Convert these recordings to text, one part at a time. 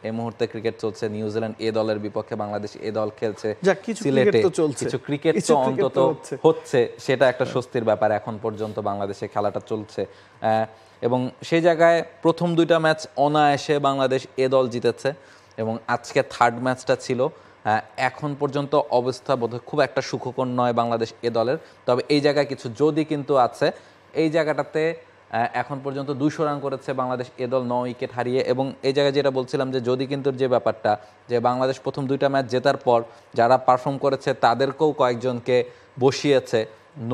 এই মুহূর্তে ক্রিকেট চলছে, নিউজিল্যান্ড এ দলের বিপক্ষে বাংলাদেশ এ দল খেলছে সিলেটে, কিছু ক্রিকেট তো অন্তত হচ্ছে, সেটা একটা স্বস্তির ব্যাপার। এখন পর্যন্ত বাংলাদেশে খেলাটা চলছে এবং সেই জায়গায় প্রথম 2টা ম্যাচ অনায়াসে বাংলাদেশ এ দল জিতেছে এবং আজকে থার্ড ম্যাচটা ছিল। এখন পর্যন্ত অবস্থা বোধহয় খুব একটা সুখকর নয় বাংলাদেশ এ দলের, তবে এই জায়গায় কিছু যদি কিন্তু আছে। এই জায়গাটাতে এখন পর্যন্ত 200 রান করেছে বাংলাদেশ এ দল 9 উইকেট হারিয়ে, এবং এই জায়গায় যেটা বলছিলাম যে যদি কিন্তু যে ব্যাপারটা যে বাংলাদেশ প্রথম 2টা ম্যাচ জেতার পর যারা পারফর্ম করেছে তাদেরকেও কয়েকজনকে বসিয়েছে,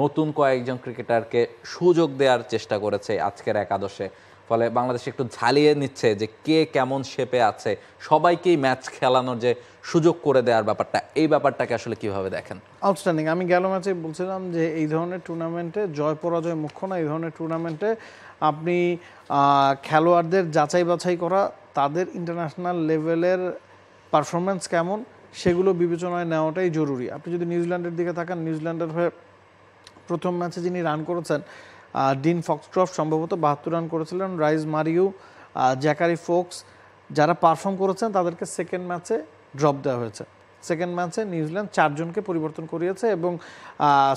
নতুন কয়েকজন ক্রিকেটারকে সুযোগ দেওয়ার চেষ্টা করেছে আজকের একাদশে, ফলে বাংলাদেশ একটু ঝালিয়ে নিচ্ছে যে কে কেমন শেপে আছে, সবাইকেই ম্যাচ খেলানোর যে সুযোগ করে দেওয়ার ব্যাপারটা, এই ব্যাপারটাকে আসলে কিভাবে দেখেন? আউটস্ট্যান্ডিং। আমি গেল ম্যাচে বলছিলাম যে এই ধরনের টুর্নামেন্টে জয় পরাজয় মুখ্য না। এই ধরনের টুর্নামেন্টে আপনি খেলোয়াড়দের যাচাই বাছাই করা, তাদের ইন্টারন্যাশনাল লেভেলের পারফরমেন্স কেমন সেগুলো বিবেচনায় নেওয়াটাই জরুরি। আপনি যদি নিউজিল্যান্ডের দিকে তাকান, নিউজিল্যান্ডের হয়ে প্রথম ম্যাচে যিনি রান করেছেন ডিন ফক্সক্রফট সম্ভবত 72 রান করেছিলেন, রাইস মারিউ, জ্যাকারি ফোক্স, যারা পারফর্ম করেছেন তাদেরকে সেকেন্ড ম্যাচে ড্রপ দেওয়া হয়েছে। সেকেন্ড ম্যাচে নিউজিল্যান্ড 4 জনকে পরিবর্তন করিয়েছে এবং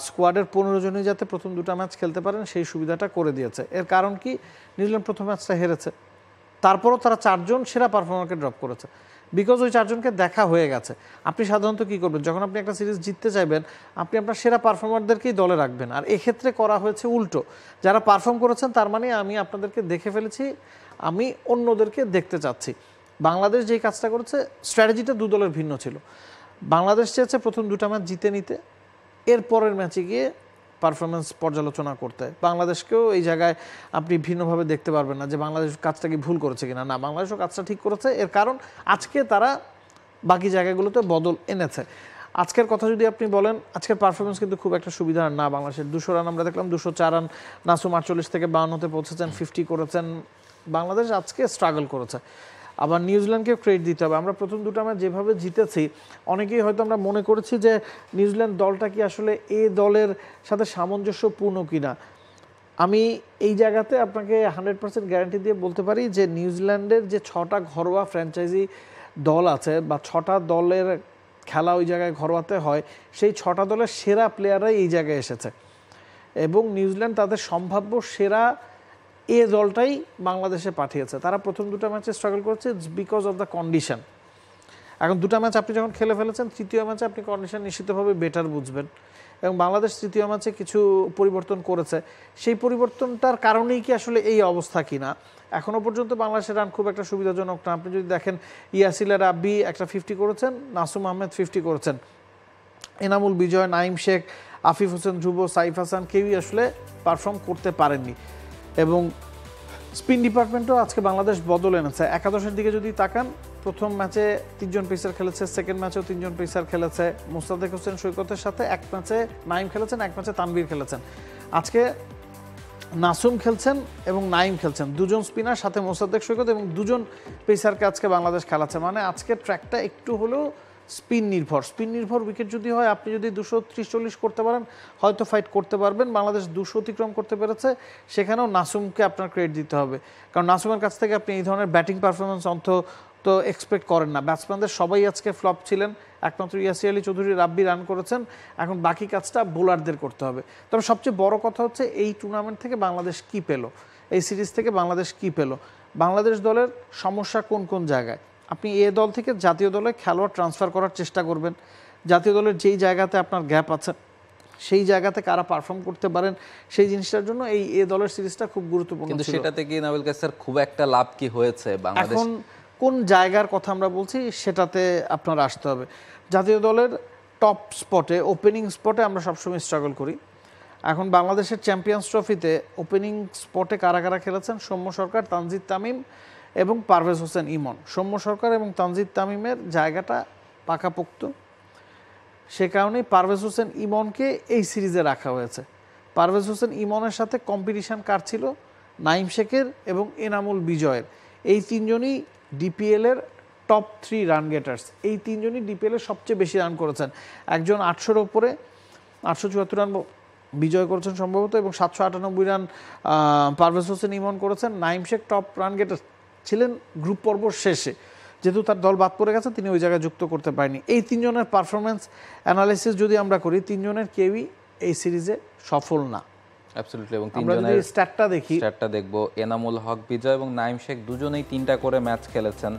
স্কোয়াডের 15 জনই যাতে প্রথম 2টা ম্যাচ খেলতে পারেন সেই সুবিধাটা করে দিয়েছে। এর কারণ কি, নিউজিল্যান্ড প্রথম ম্যাচটা হেরেছে, তারপরও তারা 4 জন সেরা পারফর্মারকে ড্রপ করেছে, বিকজ ওই 4 জনকে দেখা হয়ে গেছে। আপনি সাধারণত কী করবেন, যখন আপনি একটা সিরিজ জিততে চাইবেন আপনি আপনার সেরা পারফর্মারদেরকেই দলে রাখবেন, আর এক্ষেত্রে করা হয়েছে উল্টো। যারা পারফর্ম করেছেন তার মানে আমি আপনাদেরকে দেখে ফেলেছি, আমি অন্যদেরকে দেখতে চাচ্ছি। বাংলাদেশ যেই কাজটা করেছে, স্ট্র্যাটেজিটা 2 দলের ভিন্ন ছিল। বাংলাদেশ চেয়েছে প্রথম 2টা ম্যাচ জিতে নিতে, এর পরের ম্যাচে গিয়ে পারফরমেন্স পর্যালোচনা করতে। বাংলাদেশকেও এই জায়গায় আপনি ভিন্নভাবে দেখতে পারবেন না যে বাংলাদেশ কাজটা কি ভুল করেছে কিনা, না, বাংলাদেশও কাজটা ঠিক করেছে। এর কারণ আজকে তারা বাকি জায়গাগুলোতে বদল এনেছে। আজকের কথা যদি আপনি বলেন, আজকের পারফরমেন্স কিন্তু খুব একটা সুবিধার না বাংলাদেশের। 200 রান আমরা দেখলাম, 204 রান নাসুম 48 থেকে 52-তে পৌঁছেছেন, 50 করেছেন। বাংলাদেশ আজকে স্ট্রাগল করেছে। আবার নিউজিল্যান্ডকেও ক্রেডিট দিতে হবে। আমরা প্রথম 2টা ম্যাচ যেভাবে জিতেছি, অনেকেই হয়তো আমরা মনে করেছি যে নিউজিল্যান্ড দলটা কি আসলে এ দলের সাথে সামঞ্জস্যপূর্ণ কিনা। আমি এই জায়গাতে আপনাকে 100% গ্যারান্টি দিয়ে বলতে পারি যে নিউজিল্যান্ডের যে 6টা ঘরোয়া ফ্র্যাঞ্চাইজি দল আছে বা 6টা দলের খেলা ওই জায়গায় ঘরোয়াতে হয়, সেই 6টা দলের সেরা প্লেয়াররাই এই জায়গায় এসেছে এবং নিউজিল্যান্ড তাদের সম্ভাব্য সেরা এ দলটাই বাংলাদেশে পাঠিয়েছে। তারা প্রথম 2টা ম্যাচে স্ট্রাগল করেছে বিকজ অফ দ্য কন্ডিশন। এখন 2টা ম্যাচ আপনি যখন খেলে ফেলেছেন, তৃতীয় ম্যাচে আপনি কন্ডিশন নিশ্চিতভাবে বেটার বুঝবেন এবং বাংলাদেশ তৃতীয় ম্যাচে কিছু পরিবর্তন করেছে। সেই পরিবর্তনটার কারণেই কি আসলে এই অবস্থা কিনা, এখনও পর্যন্ত বাংলাদেশের রান খুব একটা সুবিধাজনক না। আপনি যদি দেখেন, ইয়াসিলা রাব্বি একটা 50 করেছেন, নাসুম আহমেদ 50 করেছেন, এনামুল বিজয়, নাইম শেখ, আফিফ হোসেন ধ্রুব, সাইফ হাসান কেউই আসলে পারফর্ম করতে পারেননি। এবং স্পিন ডিপার্টমেন্টও আজকে বাংলাদেশ বদল এনেছে। একাদশের দিকে যদি তাকান, প্রথম ম্যাচে 3 জন পেসার খেলেছে, সেকেন্ড ম্যাচেও 3 জন পেসার খেলেছে। মোস্তাদেক হোসেন সৈকতের সাথে এক ম্যাচে নাইম খেলেছেন, এক ম্যাচে তানভীর খেলেছেন। আজকে নাসুম খেলছেন এবং নাইম খেলছেন, 2 জন স্পিনার সাথে মোস্তাদেক সৈকত এবং 2 জন পেসারকে আজকে বাংলাদেশ খেলাচ্ছে। মানে আজকের ট্র্যাকটা একটু হলেও স্পিন নির্ভর উইকেট যদি হয়, আপনি যদি 230-40 করতে পারেন হয়তো ফাইট করতে পারবেন। বাংলাদেশ 200 অতিক্রম করতে পেরেছে, সেখানেও নাসুমকে আপনার ক্রেডিট দিতে হবে, কারণ নাসুমের কাছ থেকে আপনি এই ধরনের ব্যাটিং পারফরমেন্স তো এক্সপেক্ট করেন না। ব্যাটসম্যানদের সবাই আজকে ফ্লপ ছিলেন, একমাত্র ইয়াসির আলী চৌধুরী রাব্বি রান করেছেন। এখন বাকি কাজটা বোলারদের করতে হবে। তবে সবচেয়ে বড় কথা হচ্ছে এই টুর্নামেন্ট থেকে বাংলাদেশ কি পেল, এই সিরিজ থেকে বাংলাদেশ কি পেল, বাংলাদেশ দলের সমস্যা কোন কোন জায়গায়। আপনি এ দল থেকে জাতীয় দলে খেলোয়াড় ট্রান্সফার করার চেষ্টা করবেন, জাতীয় দলের যেই জায়গাতে আপনার গ্যাপ আছে সেই জায়গাতে কারা পারফর্ম করতে পারেন, সেই জিনিসটার জন্য এই এ দলের সিরিজটা খুব গুরুত্বপূর্ণ। কিন্তু সেটাতে কি নাবিল কাসের খুব একটা লাভ কি হয়েছে বাংলাদেশ? এখন কোন জায়গার কথা আমরা বলছি সেটাতে আপনার আসতে হবে। জাতীয় দলের টপ স্পটে, ওপেনিং স্পটে আমরা সবসময় স্ট্রাগল করি। এখন বাংলাদেশের চ্যাম্পিয়ন্স ট্রফিতে ওপেনিং স্পটে কারা কারা খেলেছেন, সৌম্য সরকার, তানজিদ তামিম এবং পারভেজ হোসেন ইমন। সৌম্য সরকার এবং তানজিদ তামিমের জায়গাটা পাকাপোক্ত, সে কারণেই পারভেজ হোসেন ইমনকে এই সিরিজে রাখা হয়েছে। পারভেজ হোসেন ইমনের সাথে কম্পিটিশান কার ছিল, নাইম শেখের এবং এনামুল বিজয়ের। এই 3 জনই ডিপিএলের টপ 3 রান গেটার্স। এই 3 জনই ডিপিএলের সবচেয়ে বেশি রান করেছেন। একজন 800-র ওপরে 874 রান বিজয় করেছেন সম্ভবত, এবং 798 রান পারভেজ হোসেন ইমন করেছেন। নাইম শেখ টপ রান গেটার ছিলেন গ্রুপ পর্ব শেষে। যেহেতু তার দল বাদ পড়ে গেছে তিনি ওই জায়গায় যুক্ত করতে পারেনি। এই তিনজনের পারফরমেন্স অ্যানালাইসিস যদি আমরা করি, তিনজনের কেউই এই সিরিজে সফল না। অ্যাবসলিউটলি। এবং আমরা যদি স্ট্যাটটা দেখবো, এনামুল হক বিজয় এবং নাইম শেখ দুজনেই 3টা করে ম্যাচ খেলেছেন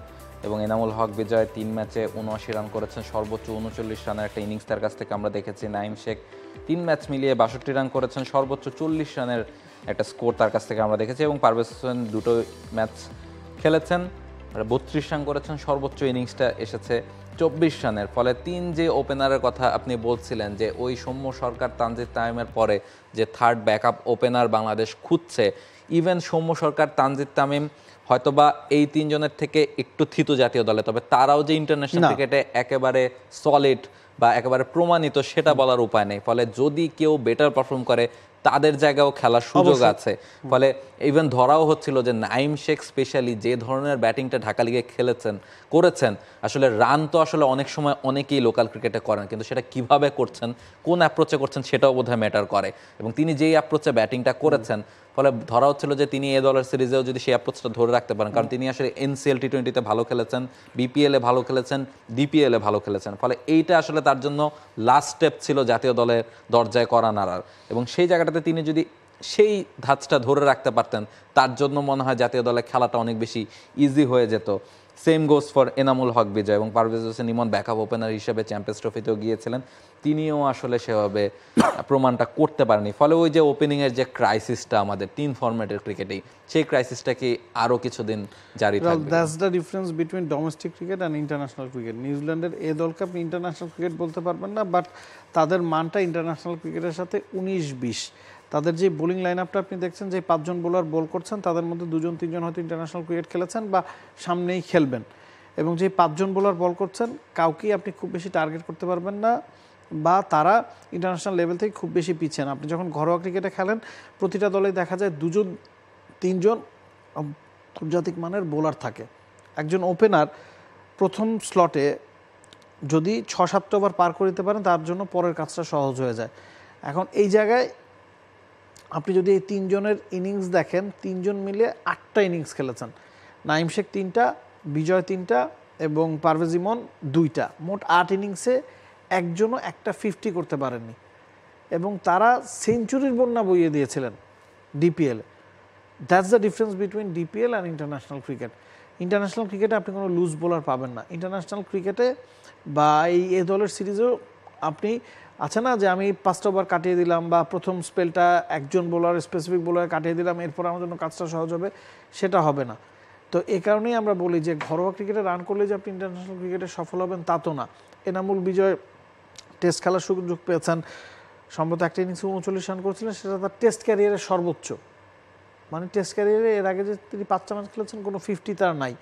এবং এনামুল হক বিজয় 3 ম্যাচে 79 রান করেছেন, সর্বোচ্চ 39 রানের একটা ইনিংস তার কাছ থেকে আমরা দেখেছি। নাইম শেখ 3 ম্যাচ মিলিয়ে 62 রান করেছেন, সর্বোচ্চ 40 রানের একটা স্কোর তার কাছ থেকে আমরা দেখেছি। এবং পারভেজ হোসেন 2টো ম্যাচ খেলেছেন, 32 রান করেছেন, সর্বোচ্চ ইনিংসটা এসেছে 24 রানের। ফলে 3 যে ওপেনারের কথা আপনি বলছিলেন যে ওই সৌম্য সরকার তানজিদ তামিমের পরে যে থার্ড ব্যাকআপ ওপেনার বাংলাদেশ খুঁজছে, ইভেন সৌম্য সরকার তানজিদ তামিম হয়তোবা এই 3 জনের থেকে একটু থিতু জাতীয় দলে, তবে তারাও যে ইন্টারন্যাশনাল ক্রিকেটে একেবারে সলিড বা একেবারে প্রমাণিত সেটা বলার উপায় নেই। ফলে যদি কেউ বেটার পারফর্ম করে তাদের জায়গাও খেলার সুযোগ আছে। ফলে ইভেন ধরাও হচ্ছিল যে নাইম শেখ স্পেশালি যে ধরনের ব্যাটিংটা ঢাকা লিগে করেছেন, আসলে রান তো আসলে অনেক সময় অনেকেই লোকাল ক্রিকেটে করেন, কিন্তু সেটা কিভাবে করছেন, কোন অ্যাপ্রোচে করছেন সেটাও বোধহয় ম্যাটার করে। এবং তিনি যেই অ্যাপ্রোচে ব্যাটিংটা করেছেন, ফলে ধরা হচ্ছিল যে তিনি এ দলের সিরিজেও যদি সেই অ্যাপ্রোচটা ধরে রাখতে পারেন, কারণ তিনি আসলে NCL T20-তে ভালো খেলেছেন, BPL-এ ভালো খেলেছেন, DPL-এ ভালো খেলেছেন। ফলে এইটা আসলে তার জন্য লাস্ট স্টেপ ছিল জাতীয় দলের দরজায় করা নাড়ার। এবং সেই জায়গাটাতে তিনি যদি সেই ধাঁচটা ধরে রাখতে পারতেন, তার জন্য মনে হয় জাতীয় দলে খেলাটা অনেক বেশি ইজি হয়ে যেত। Same goes for Enamul Haque বিজয়। এবং পারভেজ হোসেন ইমন ব্যাকআপ ওপেনার হিসেবে চ্যাম্পিয়ন্স ট্রফিতেও গিয়েছিলেন, তিনিও আসলে সেভাবে প্রমাণটা করতে পারেনি। ফলে ওই যে ওপেনিংয়ের যে ক্রাইসিসটা আমাদের 3 ফরম্যাটের ক্রিকেটেই, সেই ক্রাইসিসটা কি আরও কিছুদিন জারি থাকবে? That's the difference between domestic cricket and international cricket. নিউজিল্যান্ডের এ দলকে আপনি ইন্টারন্যাশনাল ক্রিকেট বলতে পারবেন না, বাট তাদের মানটা ইন্টারন্যাশনাল ক্রিকেটের সাথে 19-20। তাদের যে বোলিং লাইন আপটা আপনি দেখছেন, যে 5 জন বোলার বল করছেন তাদের মধ্যে 2-3 জন হয়তো ইন্টারন্যাশনাল ক্রিকেট খেলেছেন বা সামনেই খেলবেন। এবং যে 5 জন বোলার বল করছেন কাউকেই আপনি খুব বেশি টার্গেট করতে পারবেন না, বা তারা ইন্টারন্যাশনাল লেভেল থেকে খুব বেশি পিছিয়ে না। আপনি যখন ঘরোয়া ক্রিকেটে খেলেন, প্রতিটা দলে দেখা যায় 2-3 জন আন্তর্জাতিক মানের বোলার থাকে। একজন ওপেনার প্রথম স্লটে যদি 6-7 ওভার পার করে দিতে পারেন, তার জন্য পরের কাজটা সহজ হয়ে যায়। এখন এই জায়গায় আপনি যদি এই 3 জনের ইনিংস দেখেন, 3 জন মিলে 8টা ইনিংস খেলেছেন। নাইম শেখ 3টা, বিজয় 3টা এবং পারভেজ ইমন 2টা, মোট 8 ইনিংসে একজনও একটা 50 করতে পারেননি। এবং তারা সেঞ্চুরির বন্যা বইয়ে দিয়েছিলেন DPL। That's the difference between DPL and international cricket. International ক্রিকেটে আপনি কোনো লুজ বোলার পাবেন না। ইন্টারন্যাশনাল ক্রিকেটে বা এ দলের সিরিজেও আপনি আছে না যে আমি 5টা ওভার কাটিয়ে দিলাম, বা প্রথম স্পেলটা একজন বোলার স্পেসিফিক বোলার কাটিয়ে দিলাম, এরপর আমার জন্য কাজটা সহজ হবে, সেটা হবে না। তো এই কারণেই আমরা বলি যে ঘরোয়া ক্রিকেটে রান করলে যে আপনি ইন্টারন্যাশনাল ক্রিকেটে সফল হবেন তা তো না। এনামুল বিজয় টেস্ট খেলার সুযোগ পেয়েছেন, সম্ভবত একটা ইনিংসে 39 রান করেছিলেন, সেটা তার টেস্ট ক্যারিয়ারের সর্বোচ্চ। মানে টেস্ট ক্যারিয়ারে এর আগে যে তিনি 5টা ম্যাচ খেলেছেন কোনো 50 তার নাই।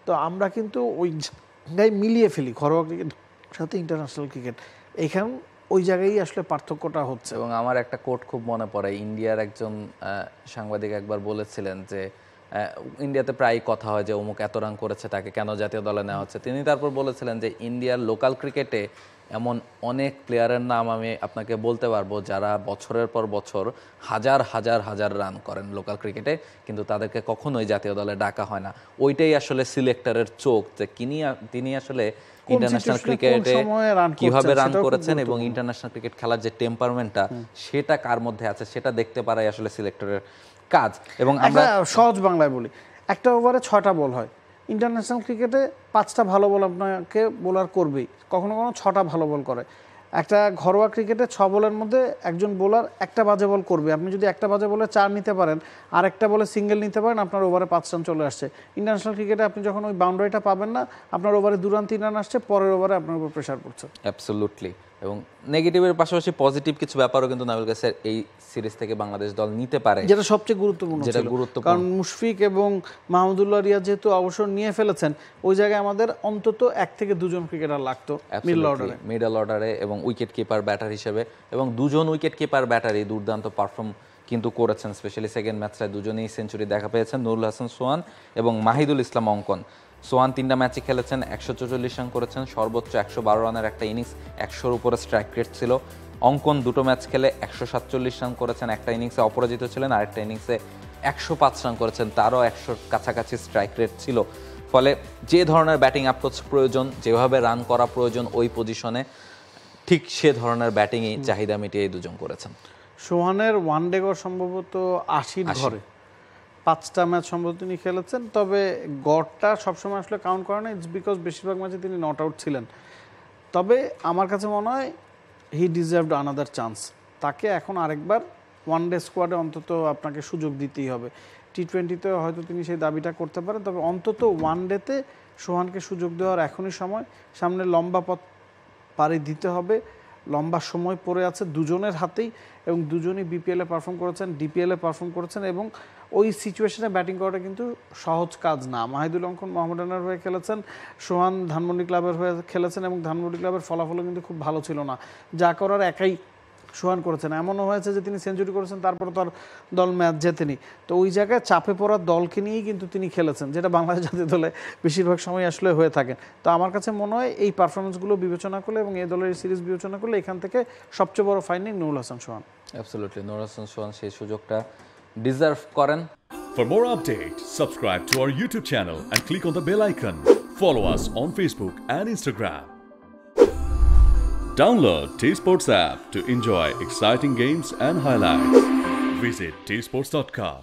তো আমরা কিন্তু ওই জায়গায় মিলিয়ে ফেলি ঘরোয়া ক্রিকেট সাথে ইন্টারন্যাশনাল ক্রিকেট, এইখানে ওই জায়গায় আসলে পার্থক্যটা হচ্ছে। এবং আমার একটা কোট খুব মনে পড়ে, ইন্ডিয়ার একজন সাংবাদিক একবার বলেছিলেন যে ইন্ডিয়াতে প্রায় কথা হয় যে অমুক এত রান করেছে, তাকে কেন জাতীয় দলে নেওয়া হচ্ছে। তিনি তারপর বলেছিলেন যে ইন্ডিয়ার লোকাল ক্রিকেটে এমন অনেক প্লেয়ারের নাম আমি আপনাকে বলতে পারবো যারা বছরের পর বছর হাজার হাজার হাজার রান করেন লোকাল ক্রিকেটে, কিন্তু তাদেরকে কখনোই জাতীয় দলে ডাকা হয় না। ওইটাই আসলে সিলেক্টরের চোখ, যে তিনি আসলে ইন্টারন্যাশনাল ক্রিকেটে কিভাবে রান করেছেন এবং ইন্টারন্যাশনাল ক্রিকেট খেলার যে টেম্পারমেন্টটা সেটা কার মধ্যে আছে সেটা দেখতে পারাই আসলে সিলেক্টরের কাজ। এবং আমরা সহজ বাংলায় বলি, একটা ওভারে 6টা বল হয়। ইন্টারন্যাশনাল ক্রিকেটে 5টা ভালো বল আপনাকে বোলার করবেই, কখনো কখনো 6টা ভালো বল করে। একটা ঘরোয়া ক্রিকেটে 6 বলের মধ্যে একজন বোলার একটা বাজে বল করবে। আপনি যদি একটা বাজে বলে 4 নিতে পারেন আর একটা বলে সিঙ্গেল নিতে পারেন, আপনার ওভারে 5 রান চলে আসছে। ইন্টারন্যাশনাল ক্রিকেটে আপনি যখন ওই বাউন্ডারিটা পাবেন না, আপনার ওভারে 2 রান 3 রান আসছে, পরের ওভারে আপনার উপর প্রেশার পড়ছে। অ্যাবসলিউটলি। এবং নেগেটিভের পাশাপাশি পজিটিভ কিছু ব্যাপারও কিন্তু নাবিল গাছের এই সিরিজ থেকে বাংলাদেশ দল নিতে পারে, যেটা সবচেয়ে গুরুত্বপূর্ণ, কারণ মুশফিক এবং মাহমুদুল্লাহ রিয়াদ যেহেতু অবসর নিয়ে ফেলেছেন, ওই জায়গায় আমাদের অন্তত 1 থেকে 2 জন ক্রিকেটার লাগতো মিডল অর্ডারে এবং উইকেট কিপার ব্যাটার হিসেবে। এবং 2 জন উইকেট কিপার ব্যাটারই দুর্দান্ত পারফর্ম কিন্তু করেছেন, স্পেশালি সেকেন্ড ম্যাচটায় 2জনেই সেঞ্চুরি দেখা পেয়েছেন, নুরুল হাসান সোহান এবং মাহিদুল ইসলাম অঙ্কন। সোহান 3টা ম্যাচে খেলেছেন, 144 রান করেছেন, সর্বোচ্চ 112 রানের একটা ইনিংস, 100-র উপরে স্ট্রাইক রেট ছিল। অঙ্কন 2টো ম্যাচ খেলে 147 রান করেছেন, একটা ইনিংসে অপরাজিত ছিলেন, আরেকটা ইনিংসে 105 রান করেছেন, তারও 100-র কাছাকাছি স্ট্রাইক রেট ছিল। ফলে যে ধরনের ব্যাটিং অ্যাপ্রোচ প্রয়োজন, যেভাবে রান করা প্রয়োজন ওই পজিশনে, ঠিক সে ধরনের ব্যাটিংই চাহিদা মিটিয়ে এই দুজন করেছেন। সোহানের ওয়ানডে গড় সম্ভবত 80 ঘরে, 5টা ম্যাচ সম্ভবত তিনি খেলেছেন। তবে গড়টা সবসময় আসলে কাউন্ট করে না, ইটস বিকজ বেশিরভাগ ম্যাচে তিনি নট আউট ছিলেন। তবে আমার কাছে মনে হয় হি ডিজার্ভড আনাদার চান্স। তাকে এখন আরেকবার ওয়ানডে স্কোয়াডে অন্তত আপনাকে সুযোগ দিতেই হবে। টি-20তে হয়তো তিনি সেই দাবিটা করতে পারেন, তবে অন্তত ওয়ানডেতে সোহানকে সুযোগ দেওয়ার এখনই সময়। সামনে লম্বা পথ পাড়ি দিতে হবে, লম্বা সময় পড়ে আছে দুজনের হাতেই, এবং দুজনই বিপিএলে পারফর্ম করেছেন, ডিপিএলে পারফর্ম করেছেন, এবং ওই সিচুয়েশনে ব্যাটিং করাটা কিন্তু সহজ কাজ না। মাহিদুল অঙ্কন মোহামেডানের হয়ে খেলেছেন, সোহান ধানমন্ডি ক্লাবের হয়ে খেলেছেন, এবং ধানমন্ডি ক্লাবের ফলাফলও কিন্তু খুব ভালো ছিল না। যা করার একাই সোহান করেছেন। এমনও হয়েছে যে তিনি সেঞ্চুরি করেছেন, তারপরে তার দল ম্যাচ জেতেনি। তো ওই জায়গায় চাপে পড়ার দলকে নিয়েই কিন্তু তিনি খেলেছেন, যেটা বাংলাদেশ জাতীয় দলে বেশিরভাগ সময় আসলে হয়ে থাকেন। তো আমার কাছে মনে হয় এই পারফরমেন্সগুলো বিবেচনা করলে এবং এই দলের সিরিজ বিবেচনা করলে এখান থেকে সবচেয়ে বড় ফাইন্ডিং নুরুল হাসান সোহান। অ্যাবসলিউটলি, নুরুল হাসান সোহান সেই সুযোগটা ডিজার্ভ করেন। For more updates, subscribe to our YouTube channel and click on the bell icon. Follow us on Facebook and Instagram. Download T-Sports app to enjoy exciting games and highlights. Visit tsports.com.